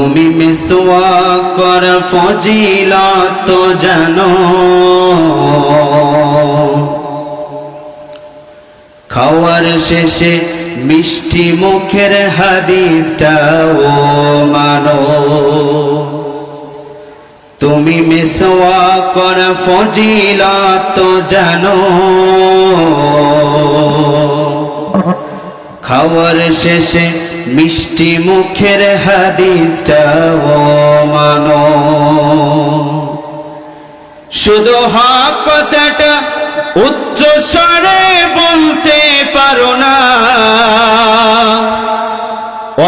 তুমি মিসওয়াক করার ফজিলত জানো, খাওয়ার শেষে মিষ্টি মুখের হাদিসটাও মানো। তুমি মিসওয়াক করার ফজিলত জানো, খাওয়ার শেষে মিষ্টি মুখের হাদিসটাও মানো। শুধু হক কথাটা উচ্চ স্বরে বলতে পারো না,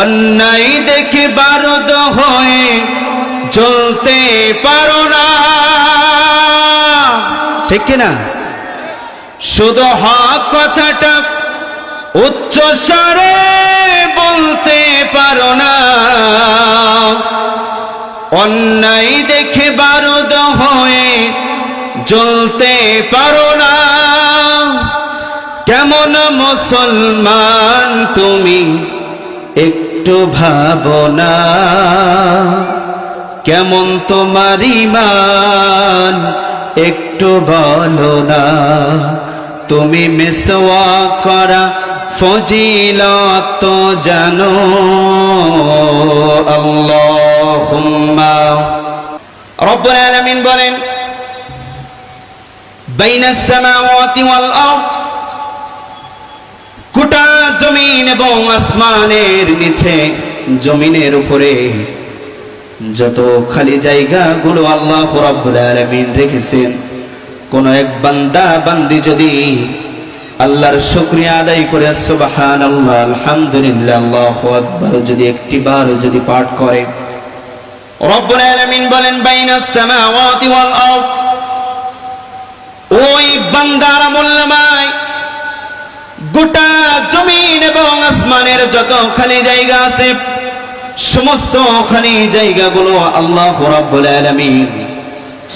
অন্যায় দেখে বারুদ হয়ে জ্বলতে পারো না, ঠিক কিনা? শুধু হক কথাটা উচ্চ স্বরে বলতে পারো না, অন্যায় দেখে বারুদ হয়ে জ্বলতে পারো না। কেমন মুসলমান তুমি একটু ভাবো না, কেমন তোমার ঈমান একটু বলো না। তুমি মিসওয়াক করা ফজিলত জানো। আল্লাহুম্মা রব্বুল আলামিন বলেন, বাইনাস সামাওয়াতি ওয়াল আরদ, গোটা জমিন এবং আসমানের নিচে, জমিনের উপরে যত খালি জায়গাগুলো আল্লাহ রাব্বুল আলামিন রেখেছেন, কোন এক বান্দা বান্দি যদি আল্লাহর শুকরিয়া আদায় করে সুবহানাল্লাহ, আলহামদুলিল্লাহ, আল্লাহু আকবার যদি একটিবার যদি পাঠ করে, রব্বুল আলামিন বলেন বাইনাস সামাওয়াতি ওয়াল আরদ, ওই বান্দার আমলনামায় গোটা জমিন এবং আসমানের যত খালি জায়গা আছে, সমস্ত খালি জায়গাগুলো আল্লাহ রাব্বুল আলামিন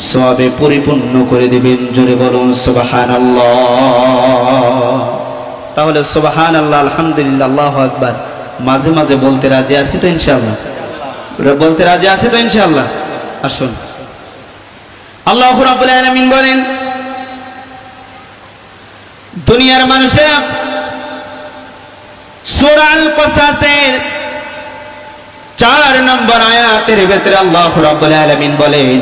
সওয়াবে পরিপূর্ণ করে দিবেন। জোরে বলুন সুবহানাল্লাহ। তাহলে সুবহানাল্লাহ, আলহামদুলিল্লাহ, আল্লাহু আকবার মাঝে মাঝে বলতে রাজি আছি তো ইনশাআল্লাহ? বলতে রাজি আছি তো ইনশাআল্লাহ? আসুন, আল্লাহ রাব্বুল আলামিন বলেন, দুনিয়ার মানুষেরা সূরা আল কসাসের 4 নম্বর আয়াতের ভিতরে আল্লাহ রাব্বুল আলামিন বলেন,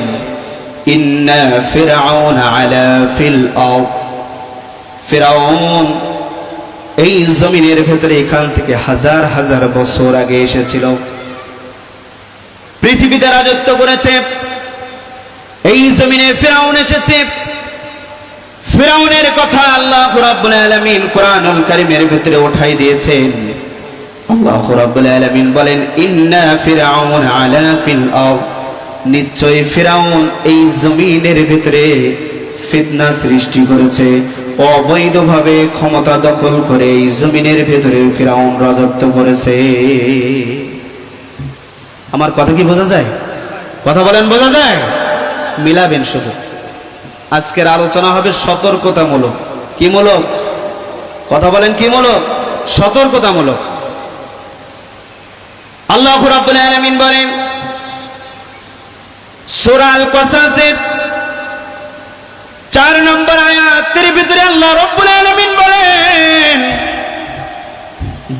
ইন্না ফিরআউনা আলা ফিল আরদ, ফিরআউন এই জমিনের ভিতরে এখান থেকে হাজার হাজার বছর আগে এসেছিল, পৃথিবীতে রাজত্ব করেছে। এই জমিনে ফিরআউন এসেছে। ফিরআউনের কথা আল্লাহ রাব্বুল আলামিন কোরআনুল কারীমের ভিতরে উঠাই দিয়েছেন। আল্লাহ রাব্বুল আলামিন বলেন, ইন্না ফিরআউনা আলা ফিল আরদ, নিশ্চয়ই ফিরআউন এই জমিনের ভিতরে ফিতনা সৃষ্টি করেছে, অবৈধভাবে ক্ষমতা দখল করে এই জমিনের ভিতরে ফিরআউন রাজত্ব করেছে। আমার কথা কি বোঝা যায়? কথা বলেন, বোঝা যায়? মিলাবেন শুধু। আজকের আলোচনা হবে সতর্কতামূলক। কি মূলক? কথা বলেন, কি মূলক? সতর্কতামূলক। আল্লাহ রাব্বুল আলামিন বলেন সূরা আল কসাসের 4 নম্বর আয়াতের ভিতরে আল্লাহ রাব্বুল আলামিন বলেন,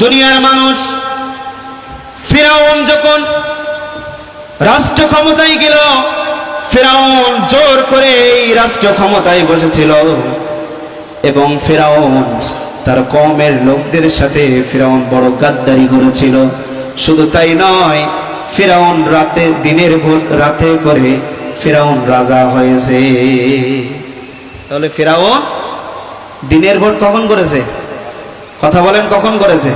দুনিয়ার মানুষ ফিরআউন যখন রাষ্ট্র ক্ষমতায় গেল, ফিরআউন জোর করে এই রাষ্ট্র ক্ষমতায় বসেছিল এবং ফিরআউন তার কওমের লোকদের সাথে ফিরআউন বড় গাদ্দারি করেছিল। শুধু তাই নয়, ফিরআউন রাতে দিনের ভোট রাতে করে ফিরআউন রাজা হয়েছে। তাহলে ফিরআউন দিনের ভোট কখন করেছে? কথা বলেন, কখন করেছে?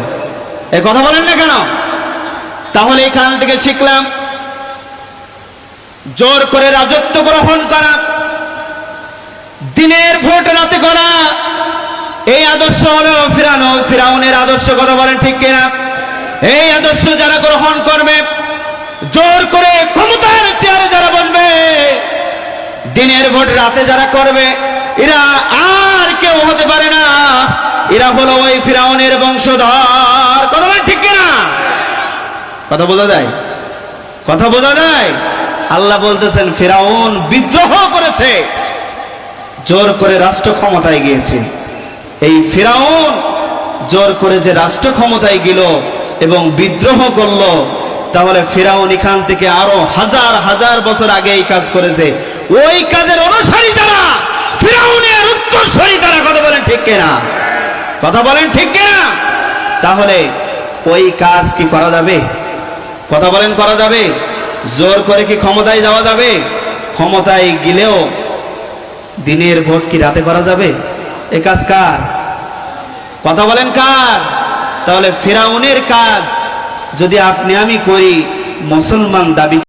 এই কথা বলেন না কেন? তাহলে এখান থেকে শিখলাম, জোর করে রাজত্ব গ্রহণ করা, দিনের ভোট রাতে করা, এই আদর্শ হলো ফিরআউনের আদর্শ। কথা বলেন ঠিক কিনা? এই আদর্শ যারা গ্রহণ করবে, জোর করে ক্ষমতার চেয়ারে যারা বসবে, দিনের ভোট রাতে যারা করবে, এরা আর কেউ হতে পারে না, এরা হলো ওই ফিরআউনের বংশধর। কথা বলেন ঠিক কিনা? কথা বোঝা যায়? কথা বোঝা যায়? আল্লাহ বলতেছেন ফিরাউন বিদ্রোহ করেছে, জোর করে রাষ্ট্র ক্ষমতায় গিয়েছে। এই ফিরাউন জোর করে যে রাষ্ট্র ক্ষমতায় গেল এবং বিদ্রোহ করলো, তাহলে ফিরাউন এখান থেকে আরো হাজার হাজার বছর আগে এই কাজ করেছে। ওই কাজের অনুসারী যারা, ফিরাউনের উত্তরসূরি তারা। কথা বলেন ঠিক কিনা? কথা বলেন ঠিক কিনা? তাহলে ওই কাজ কি করা যাবে? কথা বলেন করা যাবে? জোর করে কি ক্ষমতায় যাওয়া যাবে? ক্ষমতায় গেলেও দিনের ভোট কি রাতে করা যাবে? এ কাজ কার? কথা বলেন কার? তাহলে ফিরাউনের কাজ যদি আপনি আমি করি, মুসলমান দাবি